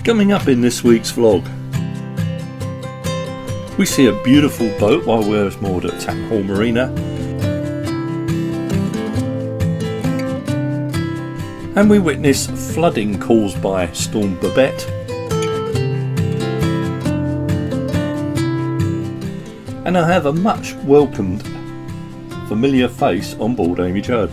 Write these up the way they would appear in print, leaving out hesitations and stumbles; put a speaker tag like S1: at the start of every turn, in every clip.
S1: Coming up in this week's vlog, we see a beautiful boat while we're moored at Taten Marina, and we witness flooding caused by Storm Bebet, and I have a much welcomed familiar face on board AmyJo.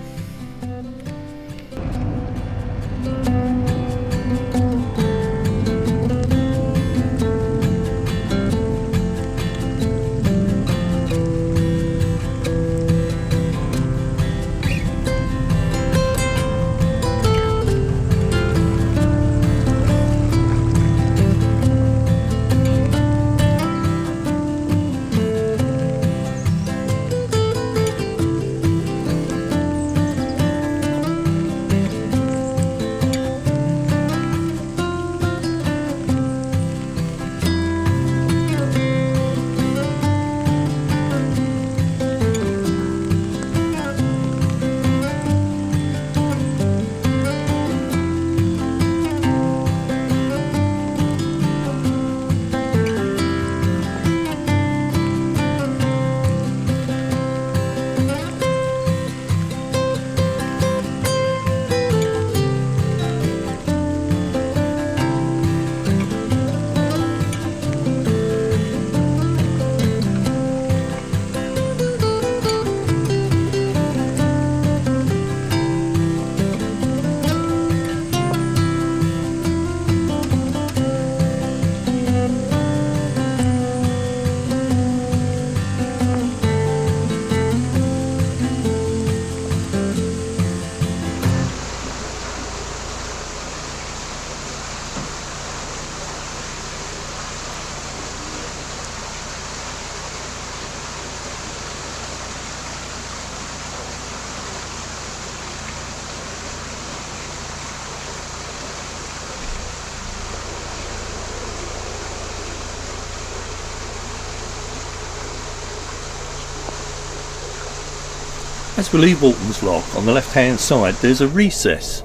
S1: As we leave Walton's Lock, on the left hand side there's a recess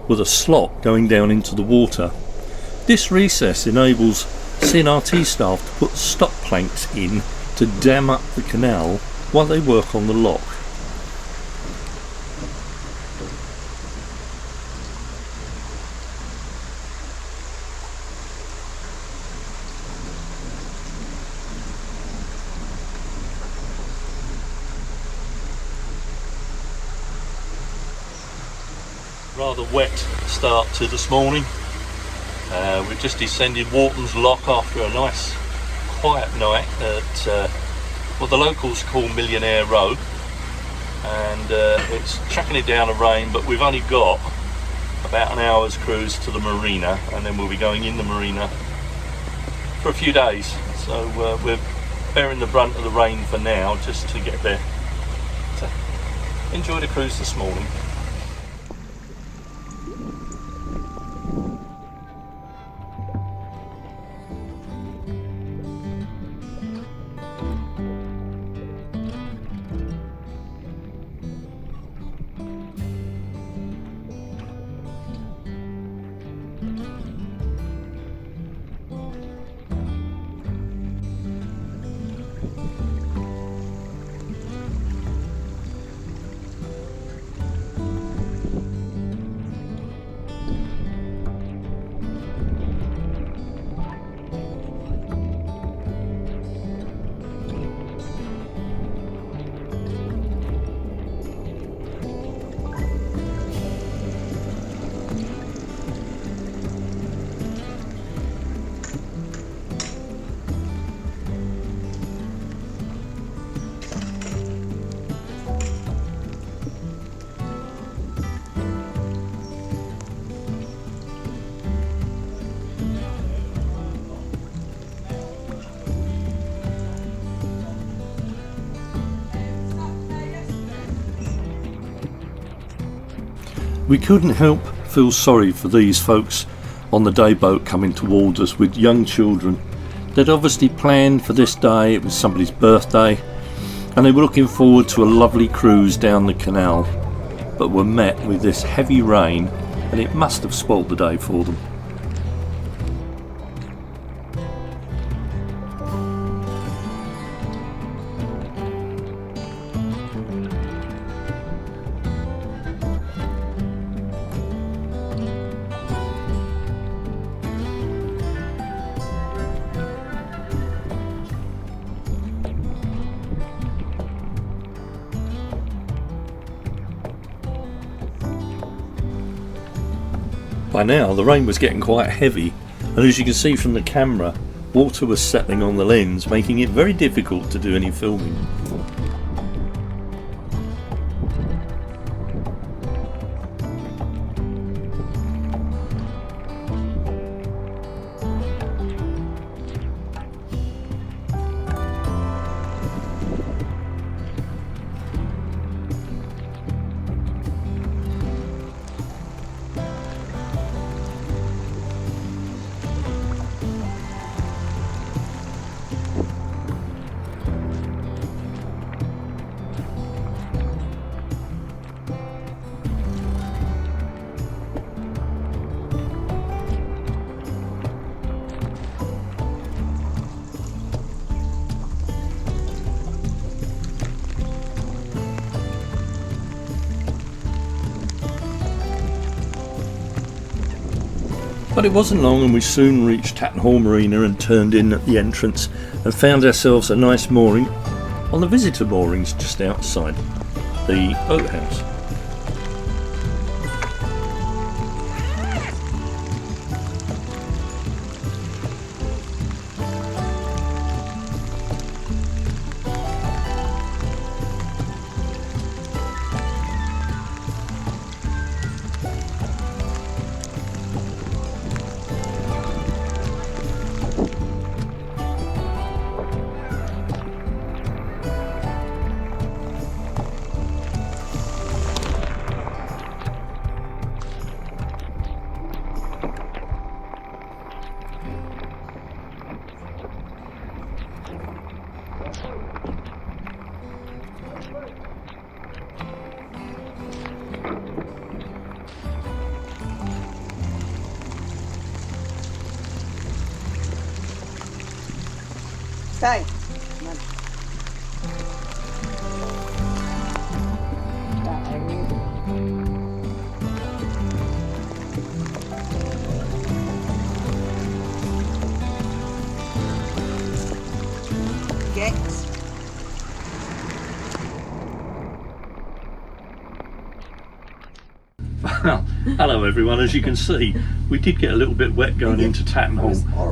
S1: with a slot going down into the water. This recess enables CNRT staff to put stop planks in to dam up the canal while they work on the lock. Rather wet start to this morning. We've just descended Walton's Lock after a nice quiet night at what the locals call Millionaire Row, and it's chucking it down a rain, but we've only got about an hour's cruise to the marina, and then we'll be going in the marina for a few days, so we're bearing the brunt of the rain for now just to get there. So enjoy the cruise this morning. We couldn't help feel sorry for these folks on the day boat coming towards us with young children. They'd obviously planned for this day, it was somebody's birthday, and they were looking forward to a lovely cruise down the canal, but were met with this heavy rain, and it must have spoilt the day for them. By now the rain was getting quite heavy, and as you can see from the camera, water was settling on the lens, making it very difficult to do any filming. But it wasn't long and we soon reached Taten Marina and turned in at the entrance and found ourselves a nice mooring on the visitor moorings just outside the boathouse.
S2: Stay.
S1: Well, hello everyone. As you can see, we did get a little bit wet going into Taten,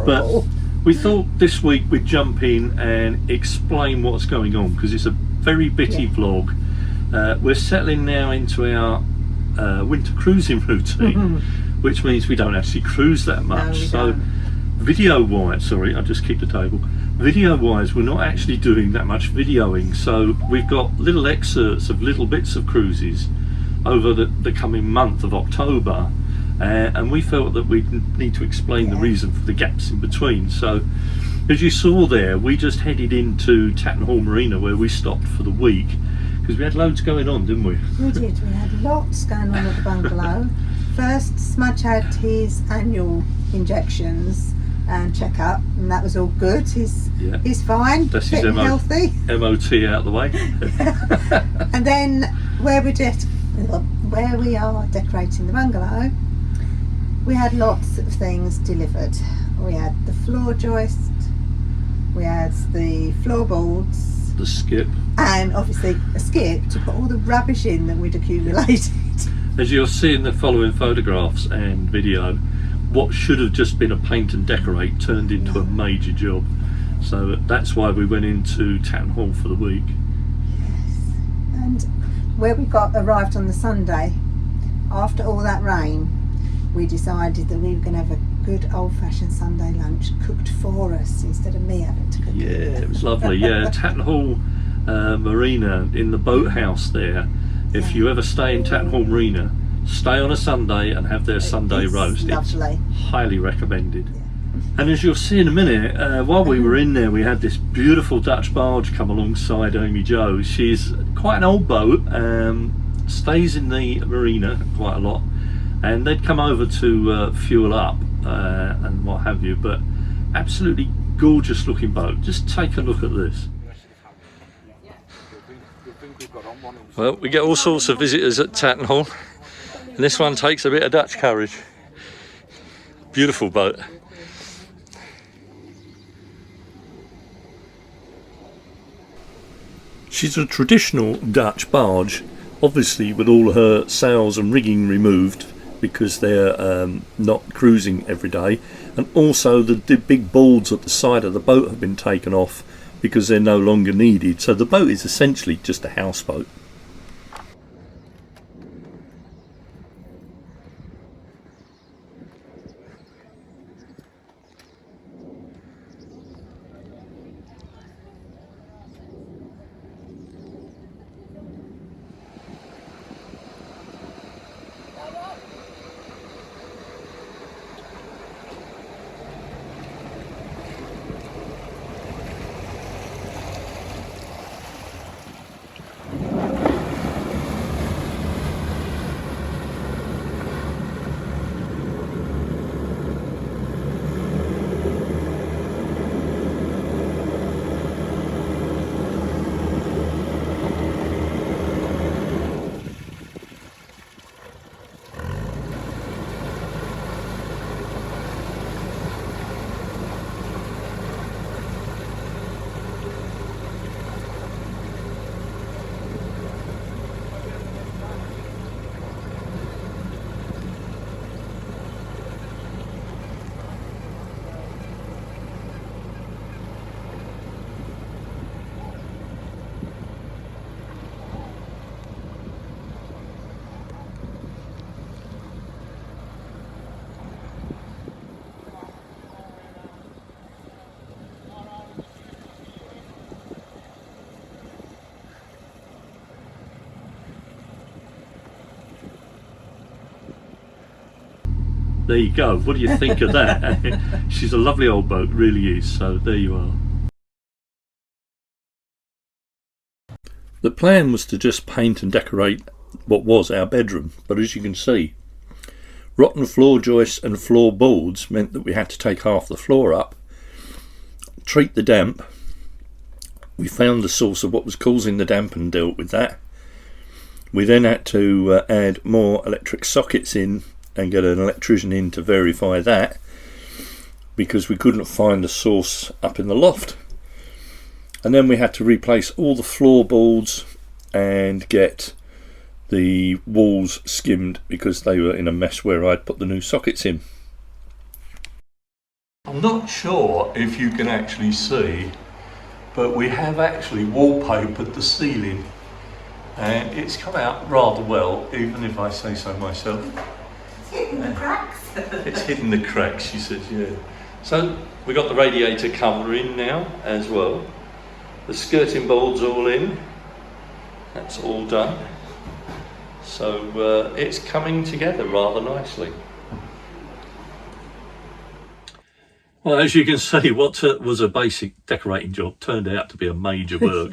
S1: but we thought this week we'd jump in and explain what's going on, because it's a very bitty vlog. We're settling now into our winter cruising routine, which means we don't actually cruise that much. So video wise, sorry, I'll just keep the table. Video wise, we're not actually doing that much videoing, so we've got little excerpts of little bits of cruises over the coming month of October, and we felt that we need to explain the reason for the gaps in between. So as you saw there, we just headed into Taten Marina where we stopped for the week because we had loads going on, didn't we?
S2: We did. We had lots going on at the bungalow. First, Smudge had his annual injections and check-up, and that was all good. He's fine,
S1: that's
S2: fit
S1: his
S2: and healthy.
S1: MOT out of the way.
S2: And then where we are decorating the bungalow, we had lots of things delivered. We had the floor joist, we had the floorboards,
S1: the skip,
S2: and obviously a skip to put all the rubbish in that we'd accumulated.
S1: As you'll see in the following photographs and video, what should have just been a paint and decorate turned into a major job. So that's why we went into Taten for the week.
S2: Yes. And where we arrived on the Sunday, after all that rain, we decided that we were going to have a good old-fashioned Sunday lunch cooked for us instead of me having to cook it.
S1: Yeah, it was lovely. Yeah, Taten Marina in the boathouse there. If you ever stay in Taten Marina, stay on a Sunday and have their Sunday roast.
S2: Lovely.
S1: It's highly recommended. Yeah. And as you'll see in a minute, while we were in there, we had this beautiful Dutch barge come alongside AmyJo. She's quite an old boat, stays in the marina quite a lot, and they'd come over to fuel up and what have you, but absolutely gorgeous looking boat. Just take a look at this. Well, we get all sorts of visitors at Taten, and this one takes a bit of Dutch courage. Beautiful boat. She's a traditional Dutch barge, obviously with all her sails and rigging removed, because they're not cruising every day, and also the big boards at the side of the boat have been taken off because they're no longer needed. So the boat is essentially just a houseboat. There you go. What do you think of that? She's a lovely old boat, really is. So there you are. The plan was to just paint and decorate what was our bedroom, but as you can see, rotten floor joists and floorboards meant that we had to take half the floor up, treat the damp. We found the source of what was causing the damp and dealt with that. We then had to add more electric sockets in and get an electrician in to verify that, because we couldn't find the source up in the loft. And then we had to replace all the floorboards and get the walls skimmed because they were in a mess where I'd put the new sockets in. I'm not sure if you can actually see, but we have actually wallpapered the ceiling, and it's come out rather well, even if I say so myself.
S2: It's hitting the cracks.
S1: It's hitting the cracks, she says, yeah. So we got the radiator cover in now as well. The skirting board's all in. That's all done. So it's coming together rather nicely. Well, as you can see, what was a basic decorating job turned out to be a major work.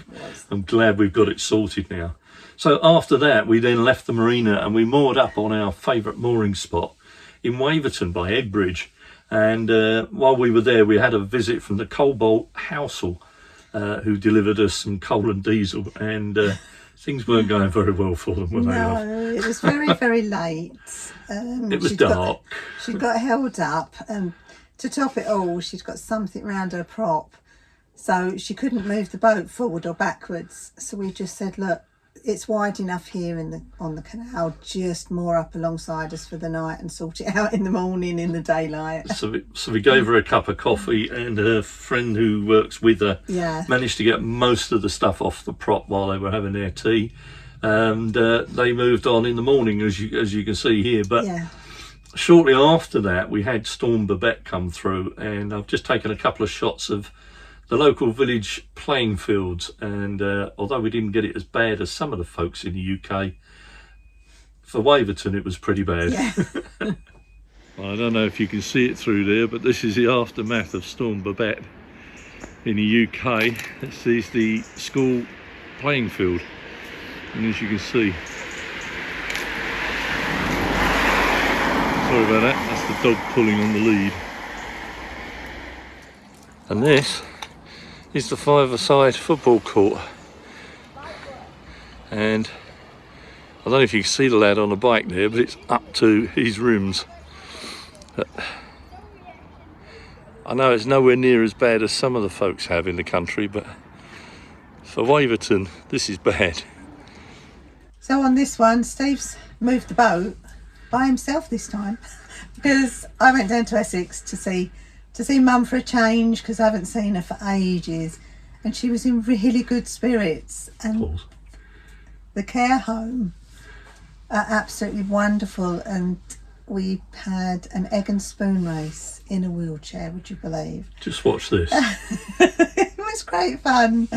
S1: I'm glad we've got it sorted now. So after that, we then left the marina and we moored up on our favourite mooring spot in Waverton by Eggbridge. And while we were there, we had a visit from the Cobalt Housel, who delivered us some coal and diesel, and things weren't going very well for them, were they?
S2: No, it was very, very late.
S1: It was dark.
S2: She got held up, and to top it all, she'd got something round her prop, so she couldn't move the boat forward or backwards. So we just said, look, it's wide enough here on the canal, just moor up alongside us for the night and sort it out in the morning in the daylight. So
S1: we gave her a cup of coffee, and her friend who works with her managed to get most of the stuff off the prop while they were having their tea, and they moved on in the morning, as you can see here. But shortly after that, we had Storm Bebet come through, and I've just taken a couple of shots of the local village playing fields, and although we didn't get it as bad as some of the folks in the UK, for Waverton it was pretty bad. I don't know if you can see it through there, but this is the aftermath of Storm Bebet in the UK. This is the school playing field, and as you can see, sorry about that, that's the dog pulling on the lead. And this is the five-a-side football court, and I don't know if you can see the lad on the bike there, but it's up to his rims. I know it's nowhere near as bad as some of the folks have in the country, but for Waverton this is bad.
S2: So on this one, Steve's moved the boat by himself this time because I went down to Essex to see Mum for a change because I haven't seen her for ages, and she was in really good spirits. And the care home are absolutely wonderful, and we had an egg and spoon race in a wheelchair, would you believe?
S1: Just watch this.
S2: It was great fun.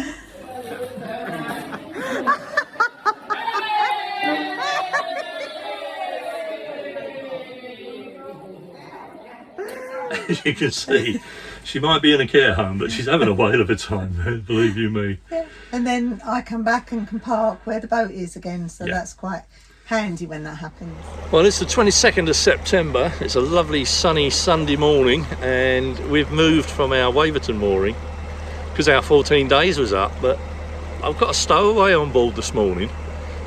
S1: As you can see, she might be in a care home, but she's having a whale of a time, believe you me.
S2: Yeah. And then I come back and can park where the boat is again, so that's quite handy when that happens.
S1: Well, it's the 22nd of September. It's a lovely sunny Sunday morning, and we've moved from our Waverton mooring because our 14 days was up, but I've got a stowaway on board this morning.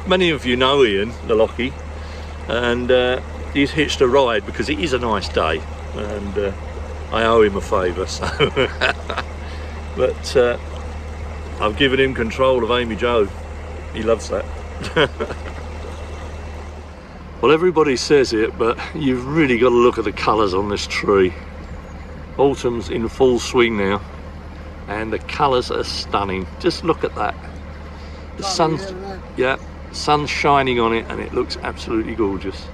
S1: Many of you know Ian, the Lockie, and he's hitched a ride because it is a nice day, and I owe him a favour, so but I've given him control of AmyJo. He loves that. Well, everybody says it, but you've really got to look at the colours on this tree. Autumn's in full swing now, and the colours are stunning. Just look at that. The sun's, sun's shining on it, and it looks absolutely gorgeous.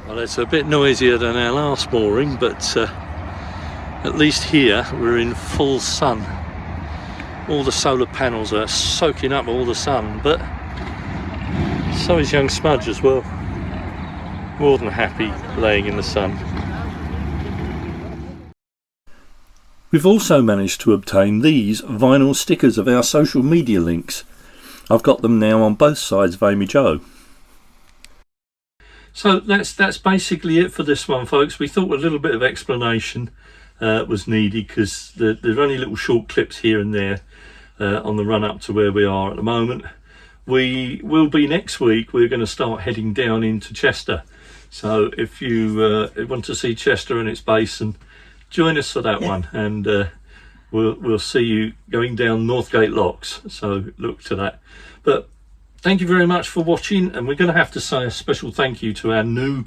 S1: Well, it's a bit noisier than our last mooring, but at least here we're in full sun. All the solar panels are soaking up all the sun, but so is young Smudge as well. More than happy laying in the sun. We've also managed to obtain these vinyl stickers of our social media links. I've got them now on both sides of AmyJo. So that's basically it for this one, folks. We thought a little bit of explanation was needed because there are only little short clips here and there on the run up to where we are at the moment. We will be next week. We're going to start heading down into Chester. So if you want to see Chester and its basin, join us for that one, and we'll see you going down Northgate Locks. So look to that. But thank you very much for watching, and we're going to have to say a special thank you to our new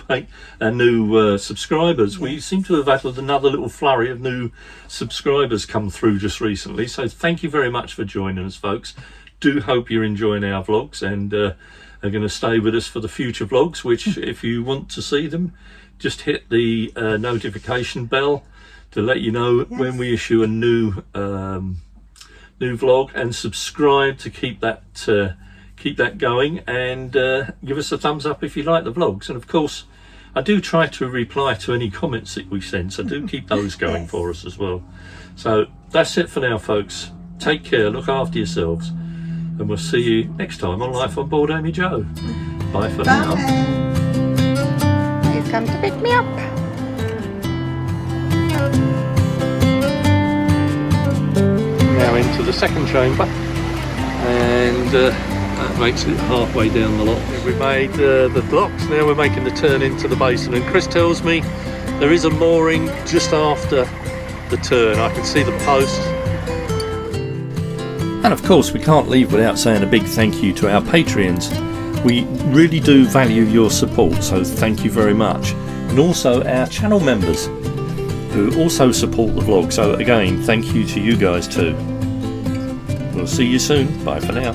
S1: subscribers. We seem to have had another little flurry of new subscribers come through just recently, so thank you very much for joining us, folks. Do hope you're enjoying our vlogs and are going to stay with us for the future vlogs, which if you want to see them, just hit the notification bell to let you know when we issue a new vlog, and subscribe to keep that going, and give us a thumbs up if you like the vlogs. And of course, I do try to reply to any comments that we send, so do keep those going for us as well. So that's it for now, folks. Take care, look after yourselves, and we'll see you next time on Life on Board AmyJo. Bye for now.
S2: Please come to pick me up.
S1: Now into the second chamber, and that makes it halfway down the lock. We made the locks, now we're making the turn into the basin, and Chris tells me there is a mooring just after the turn. I can see the post. And of course we can't leave without saying a big thank you to our Patreons. We really do value your support, so thank you very much. And also our channel members who also support the vlog, so again thank you to you guys too. We'll see you soon. Bye for now.